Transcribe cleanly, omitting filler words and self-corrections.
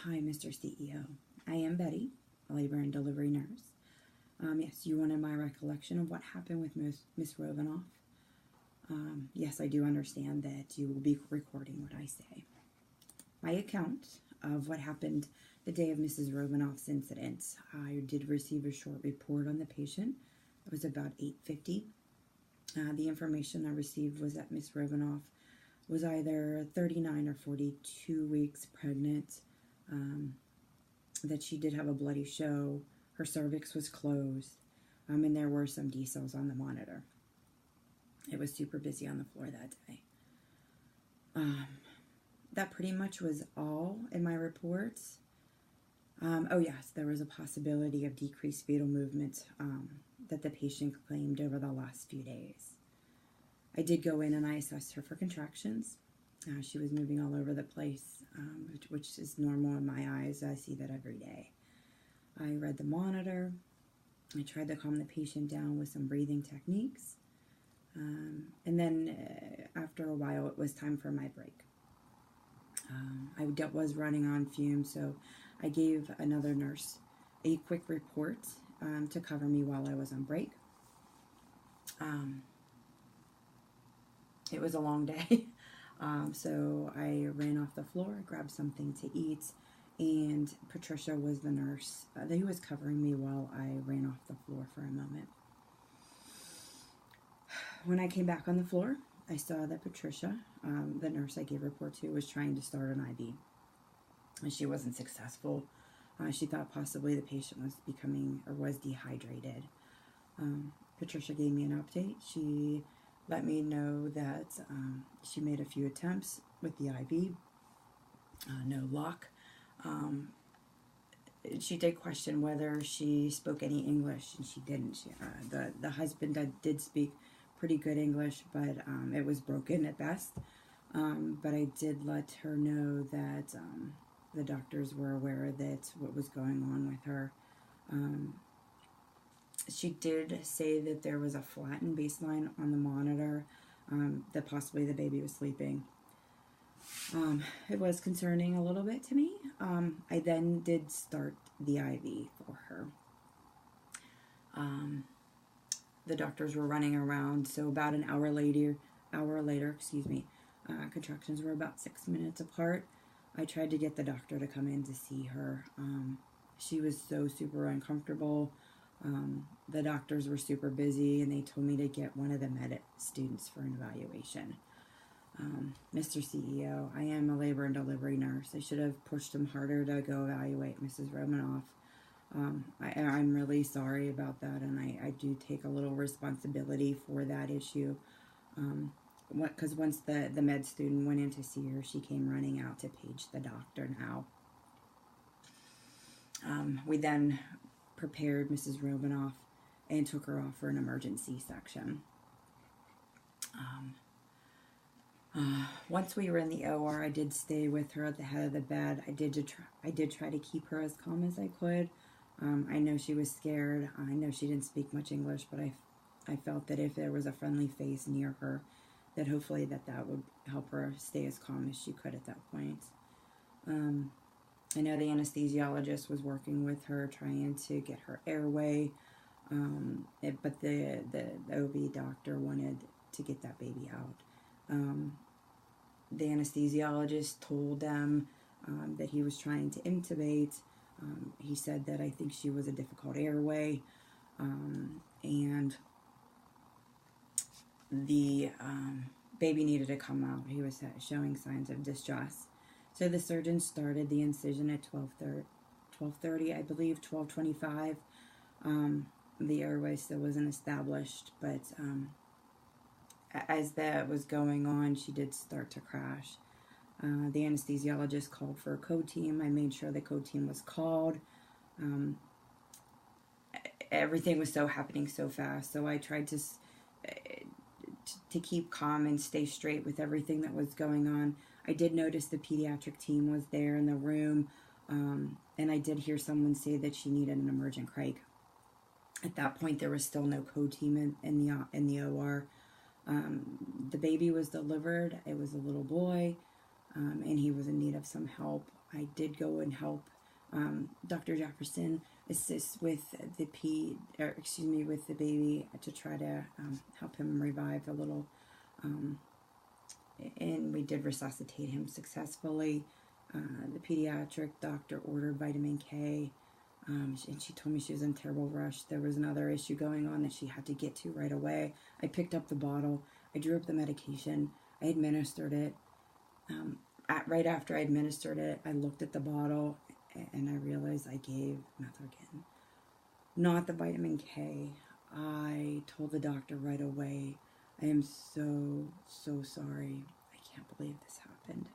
Hi, Mr. CEO. I am Betty, a labor and delivery nurse. Yes, you wanted my recollection of what happened with Miss Rovanoff. Yes, I do understand that you will be recording what I say. My account of what happened the day of Mrs. Rovanoff's incident. I did receive a short report on the patient. It was about 8:50. The information I received was that Miss Rovanoff was either 39 or 42 weeks pregnant, that she did have a bloody show, her cervix was closed, and there were some decels on the monitor. It was super busy on the floor that day. That pretty much was all in my reports. Oh yes, there was a possibility of decreased fetal movement that the patient claimed over the last few days. I did go in and I assessed her for contractions. She was moving all over the place, which is normal in my eyes. I see that every day. I read the monitor. I tried to calm the patient down with some breathing techniques. And then after a while, it was time for my break. I was running on fumes, so I gave another nurse a quick report to cover me while I was on break. It was a long day, so I ran off the floor, grabbed something to eat, and Patricia was the nurse who was covering me while I ran off the floor for a moment. When I came back on the floor, I saw that Patricia, the nurse I gave report to, was trying to start an IV, and she wasn't successful. She thought possibly the patient was dehydrated. Patricia gave me an update. She let me know that she made a few attempts with the IV, no luck. She did question whether she spoke any English, and she didn't. The husband did speak pretty good English, but it was broken at best. But I did let her know that the doctors were aware that what was going on with her. She did say that there was a flattened baseline on the monitor, that possibly the baby was sleeping. It was concerning a little bit to me. I then did start the IV for her. The doctors were running around, so about an hour later, contractions were about 6 minutes apart. I tried to get the doctor to come in to see her. She was so super uncomfortable. The doctors were super busy, and they told me to get one of the med students for an evaluation. Mr. CEO, I am a labor and delivery nurse. I should have pushed him harder to go evaluate Mrs. Romanoff. I'm really sorry about that, and I do take a little responsibility for that issue. Because once the med student went in to see her, she came running out to page the doctor now. We then prepared Mrs. Romanoff and took her off for an emergency section. Once we were in the OR, I did stay with her at the head of the bed. I did try to keep her as calm as I could. I know she was scared. I know she didn't speak much English, but I felt that if there was a friendly face near her, that hopefully that would help her stay as calm as she could at that point. I know the anesthesiologist was working with her, trying to get her airway, but the OB doctor wanted to get that baby out. The anesthesiologist told them that he was trying to intubate. He said that I think she was a difficult airway, and the baby needed to come out. He was showing signs of distress. So the surgeon started the incision at 12:30, I believe, 12:25. The airway still wasn't established, but as that was going on, she did start to crash. The anesthesiologist called for a code team. I made sure the code team was called. Everything was happening so fast, so I tried to keep calm and stay straight with everything that was going on. I did notice the pediatric team was there in the room, and I did hear someone say that she needed an emergent crate. At that point, there was still no code team in the OR. The baby was delivered. It was a little boy, and he was in need of some help. I did go and help. Dr. Jefferson assists with the with the baby to try to help him revive a little. And we did resuscitate him successfully. The pediatric doctor ordered vitamin K, and she told me she was in a terrible rush. There was another issue going on that she had to get to right away. I picked up the bottle. I drew up the medication. I administered it. Right after I administered it, I looked at the bottle, and I realized I gave Metherkin, not the vitamin K. I told the doctor right away, I am so, so sorry. I can't believe this happened.